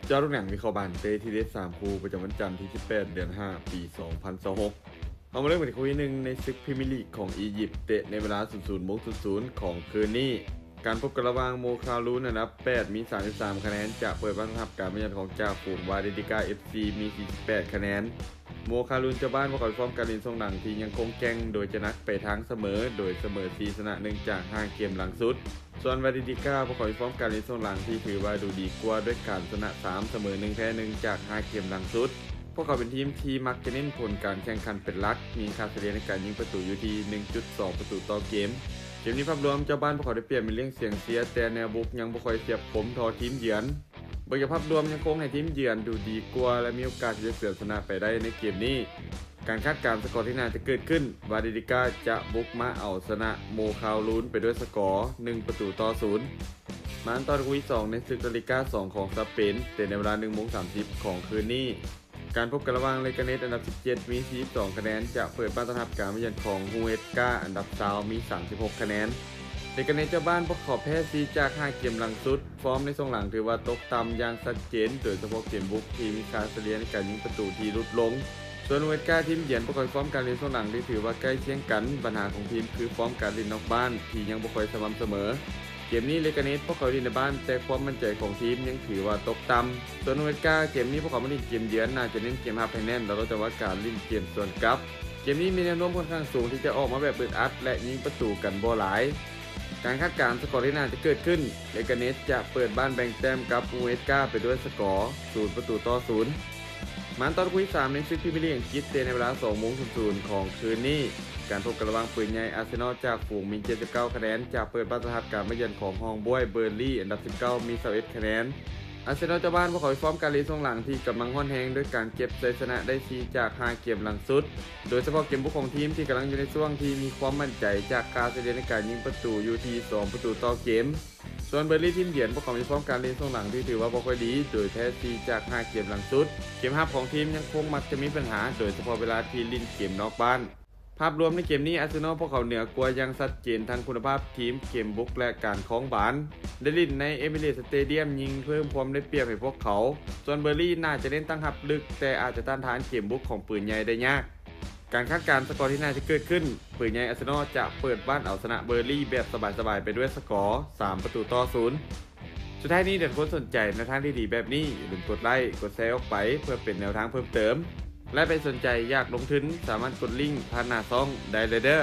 เจ้าลูกหนังมีเข้าบานเตที่เดส3 คูประจำวันจันทร์ที่18เดือน5ปี2026เอามาเริ่มกันที่คู่ที่1ในศึกพรีเมียร์ลีกของอียิปต์เตะในเวลา 00:00 ของคืนนี้การพบกันระหว่างโมคาลูนอันดับ8มี33คะแนนจะเปิดบ้านทับการมาเยือนของจ่าฝูงวาเดดิกา FC มี48คะแนนโมคาลูนเจ้าบ้านพวกเขาฟอร์มการเล่นทรงหลังที่ยังคงแกร่งโดยจะนักไปทางเสมอโดยเสมอ4ชนะ1จาก5เกมหลังสุดส่วนวาเดดิกาพวกเขาฟอร์มการเล่นทรงหลังที่ถือว่าดูดีกว่าด้วยการชนะ3เสมอ1แพ้1จาก5เกมหลังสุดพวกเขาเป็นทีมที่มักจะเน้นผลการแข่งขันเป็นหลักมีค่าเฉลี่ยในการยิงประตูอยู่ที่ 1.2 ประตูต่อเกมนี้ภาพรวมเจ้าบ้านพวกเขาได้เปรียบมีเรื่องเสียงเสียแต่แนวบุกยังบ่ค่อยเสียบคมทอทีมเยือนโดยภาพรวมยังคงให้ทีมเยือนดูดีกว่าและมีโอกาสที่จะเสือชนะไปได้ในเกมนี้การคาดการณ์สกอร์ที่น่าจะเกิดขึ้นวาเดดิกาจะบุกมาเอาชนะโมคาลูนไปด้วยสกอร์1ประตูต่อ0มาตอนคู่ที่2ในศึกลาลิก้า2ของสเปนเตะในเวลา 1:30 ของคืนนี้การพบกันระหว่างเลกาเนสอันดับ17มี42คะแนนจะเปิดบ้านต้อนรับการมาเยือนของฮูเอสกาอันดับ20มี36คะแนนเลกาเนสเจ้าบ้านพวกเขาแพ้4จาก5เกมหลังสุดฟอร์มในช่วงหลังถือว่าตกต่ำอย่างชัดเจนโดยเฉพาะเกมบุกที่มีค่าเฉลี่ยในการยิงประตูที่ลดลงส่วนฮูเอสกาทีมเยือนพวกเขาฟอร์มการเล่นช่วงหลังที่ถือว่าใกล้เคียงกันปัญหาของทีมคือฟอร์มการเล่นนอกบ้านที่ยังบ่ค่อยสม่ำเสมอเกมนี้เลกาเนสพวกเขาเล่นในบ้านแต่ความมั่นใจของทีมยังถือว่าตกต่ำส่วนฮูเอสกาเกมนี้พวกเขาไม่เล่นเกมเยือนน่าจะเน้นเกมรับให้แน่นแล้วก็จะว่าการเล่นเกมส่วนกลับเกมนี้มีแนวโน้มค่อนข้างสูงที่จะออกมาแบบอึดอัดและยิงประตูกันบ่หลายการคาดการณ์สกอร์ที่น่าจะเกิดขึ้นเลกาเนสจะเปิดบ้านแบ่งแต้มกับฮูเอสกาไปด้วยสกอร์0ประตูต่อ0มาตอนคู่ที่3ในศึกพรีเมียร์ลีกอังกฤษเตะในเวลา 2:00 ของคืนนี้การพบกันระหว่างปืนใหญ่อาร์เซนอลจากฝูงมี79คะแนนจะเปิดบ้านต้อนรับการมาเยือนของฮองบ้วยเบอร์ลี่อันดับ19มี21คะแนนอาร์เซนอลเจ้าบ้านพวกเขาฟอร์มการเล่นช่วงหลังที่กำลังฮ้อนแรงด้วยการเก็บชัยชนะได้4จาก5เกมหลังสุดโดยเฉพาะเกมบุกของทีมที่กำลังอยู่ในช่วงที่มีความมั่นใจจากการเฉลี่ยในการยิงประตูอยู่ที่2ประตูต่อเกมส่วนเบอร์ลี่ทีมเยือนพวกเขามีฟอร์มการเล่นช่วงหลังที่ถือว่าบ่ค่อยดีโดยแพ้4จาก5เกมหลังสุดเกมรับของทีมยังคงมักจะมีปัญหาโดยเฉพาะเวลาที่เล่นเกมนอกบ้านภาพรวมในเกมนี้อาร์เซนอลพวกเขาเหนือกว่ายังชัดเจนทั้งคุณภาพทีมเกมบุกและการคล้องบาลได้ลินในเอมิเรตส์สเตเดียมยิงเพิ่มความได้เปรียบให้พวกเขาส่วนเบอร์ลี่น่าจะเล่นตั้งรับลึกแต่อาจจะต้านทานเกมบุกของปืนใหญ่ได้ยากการคาดการณ์สกอร์ที่น่าจะเกิดขึ้นปืนใหญ่อาร์เซนอลจะเปิดบ้านเอาชนะเบอร์ลี่แบบสบายๆไปด้วยสกอร์3ประตูต่อ0สุดท้ายนี้เด็กคนสนใจในทางที่ดีแบบนี้อย่าลืมกดไลค์กดแชร์ออกไปเพื่อเป็นแนวทางเพิ่มเติมและไปสนใจอยากลงทุนสามารถกดลิงก์ผ่านหน้าช่องได้เลยเด้อ